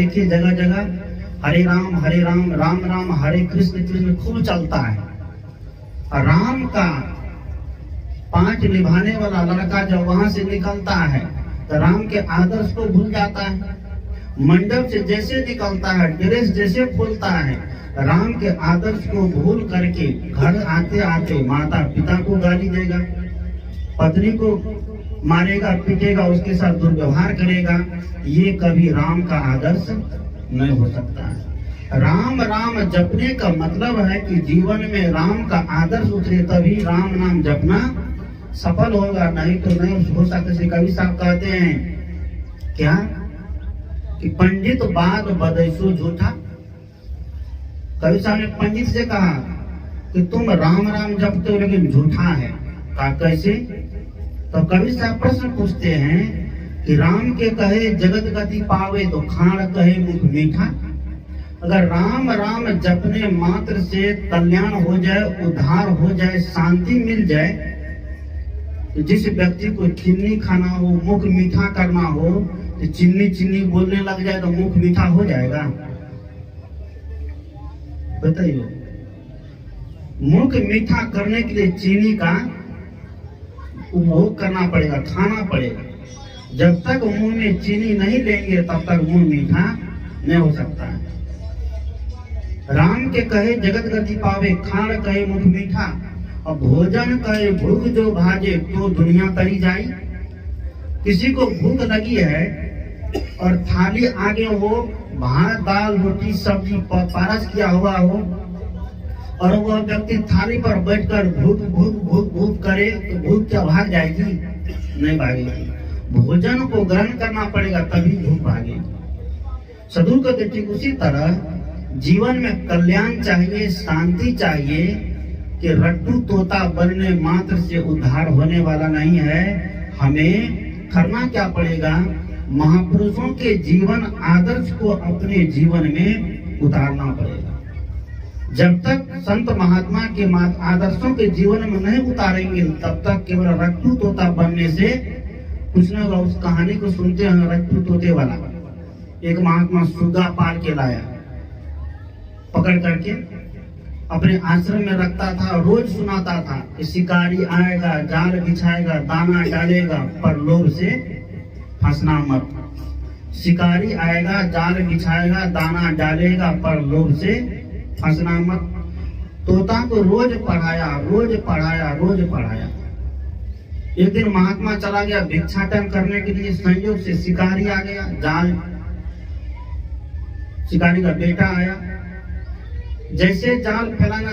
देखिए जगह जगह हरे राम राम राम हरे कृष्ण कृष्ण खूब चलता है। और राम का 5 निभाने वाला लड़का जब वहां से निकलता है तो राम के आदर्श को भूल जाता है। मंडप से जैसे निकलता है, ड्रेस जैसे खोलता है, राम के आदर्श को भूल करके घर आते आते माता पिता को गाली देगा, पत्नी को मारेगा, पीटेगा, उसके साथ दुर्व्यवहार करेगा। ये कभी राम का आदर्श नहीं हो सकता है। राम राम जपने का मतलब है कि जीवन में राम का आदर्श उतरे, तभी राम नाम जपना सफल होगा, नहीं तो नहीं हो सकता। कवि साहब कहते हैं क्या कि पंडित बात बदैसो झूठा। कवि साहब ने पंडित से कहा कि तुम राम राम जपते हो लेकिन झूठा है। कहा कैसे? तो कवि साहब प्रश्न पूछते हैं कि राम के कहे जगत गति पावे तो खाड़ कहे मुख मीठा। अगर राम राम जपने मात्र से कल्याण हो जाए, उद्धार हो जाए, शांति मिल जाए, तो जिस व्यक्ति को चीनी खाना हो, मुख मीठा करना हो, तो चीनी चीनी बोलने लग जाए तो मुख मीठा हो जाएगा? बताइए। मुख मीठा करने के लिए चीनी का उपभोग करना पड़ेगा, खाना पड़ेगा। जब तक मुंह में चीनी नहीं लेंगे तब तक मुंह मीठा नहीं हो सकता है। राम के कहे जगत गति पावे, खाड़ कहे मुख मीठा, और भोजन कहे भूख जो भाजे तो दुनिया तरी जाई। किसी को भूख लगी है और थाली आगे हो, भात दाल रोटी सब्जी पारस किया हुआ हो, और वह व्यक्ति थाली पर बैठकर भूख भूख भूख भूख करे तो भूख क्या भाग जाएगी? नहीं भागेगी। भोजन को ग्रहण करना पड़ेगा तभी भूख भागेगी। साधु कहते ठीक उसी तरह जीवन में कल्याण चाहिए, शांति चाहिए कि रट्टू तोता बनने मात्र से उद्धार होने वाला नहीं है। हमें करना क्या पड़ेगा? महापुरुषों के जीवन आदर्श को अपने जीवन में उतारना पड़ेगा। जब तक संत महात्मा के आदर्शों के जीवन में नहीं उतारेंगे तब तक केवल रट्टू तोता बनने से कुछ न होगा। उस कहानी को सुनते हैं, रट्टू तोते वाला। एक महात्मा सुगा पाल के लाया, पकड़ करके अपने आश्रम में रखता था, रोज सुनाता था कि शिकारी आएगा, जाल बिछाएगा, दाना डालेगा, पर लोभ से फंसना मत। शिकारी आएगा, जाल बिछाएगा, दाना डालेगा, पर लोभ से फंसना मत। तोता को रोज पढ़ाया, रोज पढ़ाया, रोज पढ़ाया। एक दिन महात्मा चला गया भिक्षाटन करने के लिए, संयोग से शिकारी आ गया, जाल, शिकारी का बेटा आया। जैसे जाल फैलाना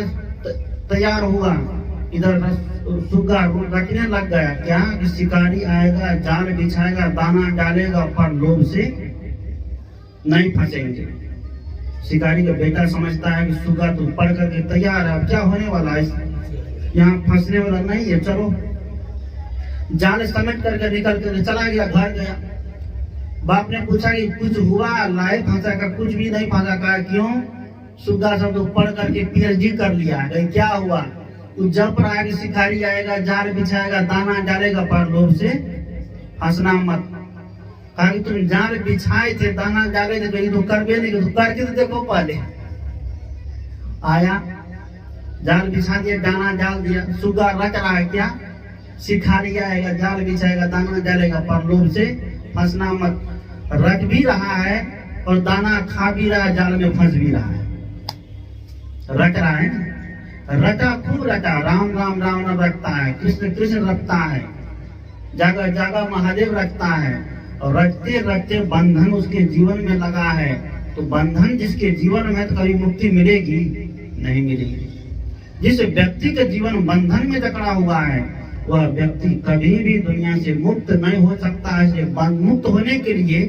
तैयार हुआ, इधर सुग्गा रटने लग गया क्या कि शिकारी आएगा, जाल बिछाएगा, दाना डालेगा, पर लोभ से नहीं फंसेंगे। शिकारी का बेटा समझता है कि सुग्गा तो पढ़ करके तैयार है, अब क्या होने वाला है, यहाँ फंसने वाला नहीं है, चलो। जाल समेट करके निकल कर चला गया, घर गया। बाप ने पूछा कि कुछ हुआ? लाए फंसा का? कुछ भी नहीं फंसा। का क्यों? सुग्गा सब तो पढ़ करके पीएचडी कर लिया। क्या हुआ? तू जप रहा है कि शिकारी आएगा, जाल बिछाएगा, दाना डालेगा, पर लोभ से फंसना मत। कहा कि तुम जाल बिछाए थे, दाना डाले थे, तो ये तो करबे नहीं, तो करके तो देखो। पहले आया, जाल बिछा दिया, दाना डाल दिया। सुग्गा रच रहा है क्या? शिकारी आएगा, जाल बिछाएगा, दाना डालेगा, पर लोभ से फंसना मत। रट भी रहा है और दाना खा भी रहा है, जाल में फंस भी रहा है। रट रहा है ना, रटा खूब रटा, राम राम राम राम रखता है, कृष्ण कृष्ण रखता है, जागा जागा महादेव रखता है, और रटते रटते बंधन उसके जीवन में लगा है। तो बंधन जिसके जीवन में, तो कभी मुक्ति मिलेगी नहीं मिलेगी। जिस व्यक्ति का जीवन बंधन में जकड़ा हुआ है वह व्यक्ति कभी भी दुनिया से मुक्त नहीं हो सकता है। मुक्त होने के लिए,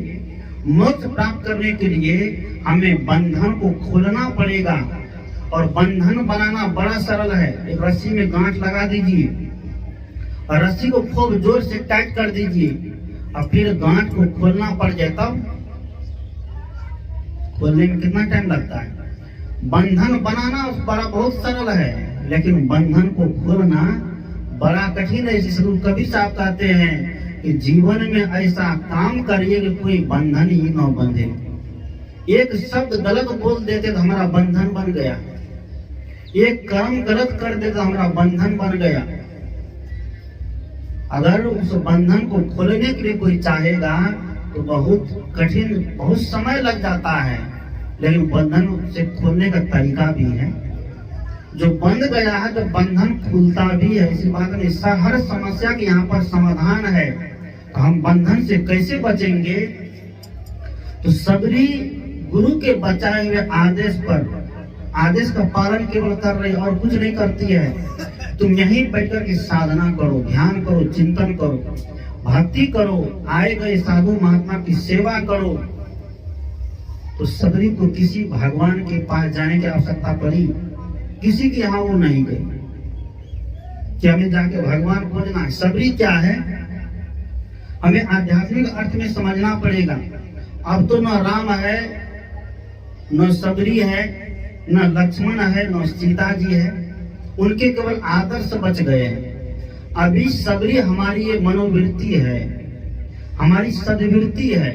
मोक्ष प्राप्त करने के लिए हमें बंधन को खोलना पड़ेगा। और बंधन बनाना बड़ा सरल है। एक रस्सी में गांठ लगा दीजिए और रस्सी को खूब जोर से टाइट कर दीजिए, और फिर गांठ को खोलना पड़ जाए, तब खोलने में कितना टाइम लगता है? बंधन बनाना बड़ा बहुत सरल है, लेकिन बंधन को खोलना बड़ा कठिन है। इसलिए कभी साहब कहते हैं कि जीवन में ऐसा काम करिए कि कोई बंधन ही न बंधे। एक शब्द गलत बोल देते तो हमारा बंधन बन गया, एक कर्म गलत कर देते तो हमारा बंधन बन गया। अगर उस बंधन को खोलने के लिए कोई चाहेगा तो बहुत कठिन, बहुत समय लग जाता है, लेकिन बंधन से खोलने का तरीका भी है। जो बंध गया है तो बंधन खुलता भी है। इसी बात में हर समस्या के यहाँ पर समाधान है। तो हम बंधन से कैसे बचेंगे? तो सबरी गुरु के बताए हुए आदेश का पालन केवल कर रही और कुछ नहीं करती है। तुम यहीं बैठकर के साधना करो, ध्यान करो, चिंतन करो, भक्ति करो, आए गए साधु महात्मा की सेवा करो। तो सबरी को किसी भगवान के पास जाने की आवश्यकता पड़ी? किसी के यहाँ वो नहीं गई कि हमें जाके भगवान खोजना है। सबरी क्या है, हमें आध्यात्मिक अर्थ में समझना पड़ेगा। अब तो न राम है, न सबरी है, न लक्ष्मण है, न सीता जी है, उनके केवल आदर्श बच गए हैं। अभी सबरी हमारी ये मनोवृत्ति है, हमारी सद्वृत्ति है।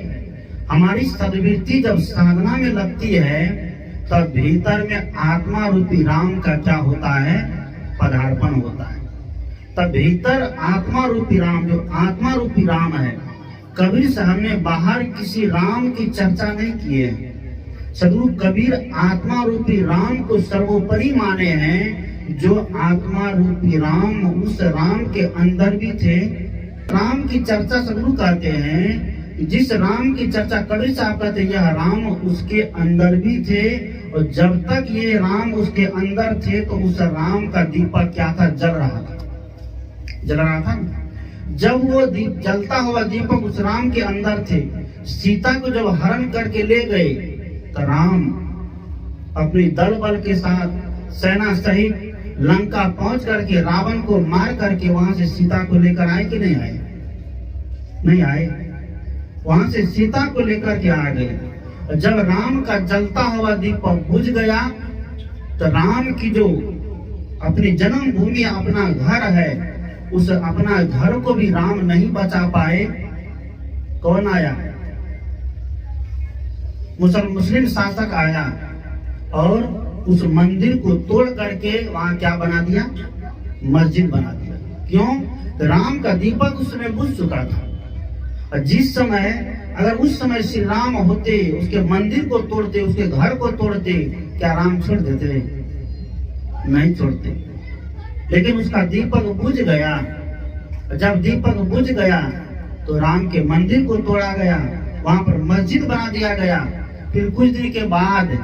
हमारी सद्वृत्ति जब साधना में लगती है तब भीतर में आत्मा रूपी राम का क्या होता है? पदार्पण होता है। तब भीतर आत्मा रूपी राम, जो आत्मा रूपी राम है, कबीर साहब ने बाहर किसी राम की चर्चा नहीं की है। सदगुरु कबीर आत्मा रूपी राम को सर्वोपरि माने हैं। जो आत्मा रूपी राम, उस राम के अंदर भी थे। राम की चर्चा सदगुरु कहते हैं, जिस राम की चर्चा कबीर साहब कहते हैं, यह राम उसके अंदर भी थे। और जब तक ये राम उसके अंदर थे तो उस राम का दीपक क्या था? जल रहा था। जब वो जलता हुआ दीपक उस राम के अंदर थे, सीता को जब हरण करके ले गए तो राम अपनी दल बल के साथ सेना सहित लंका पहुंच करके रावण को मार करके वहां से सीता को लेकर आए कि नहीं आए? नहीं आए। वहां से सीता को लेकर के आ गए। जब राम का जलता हुआ दीपक बुझ गया तो राम की जो अपनी जन्मभूमि, अपना घर है, उस अपना घर को भी राम नहीं बचा पाए। कौन आया? मुस्लिम शासक आया और उस मंदिर को तोड़ करके वहां क्या बना दिया? मस्जिद बना दिया। क्यों? तो राम का दीपक उसमें बुझ चुका था। और जिस समय, अगर उस समय श्री राम होते, उसके मंदिर को तोड़ते, उसके घर को तोड़ते, क्या राम छोड़ देते? नहीं छोड़ते। लेकिन उसका दीपक बुझ गया। जब दीपक बुझ गया तो राम के मंदिर को तोड़ा गया, वहां पर मस्जिद बना दिया गया। फिर कुछ दिन के बाद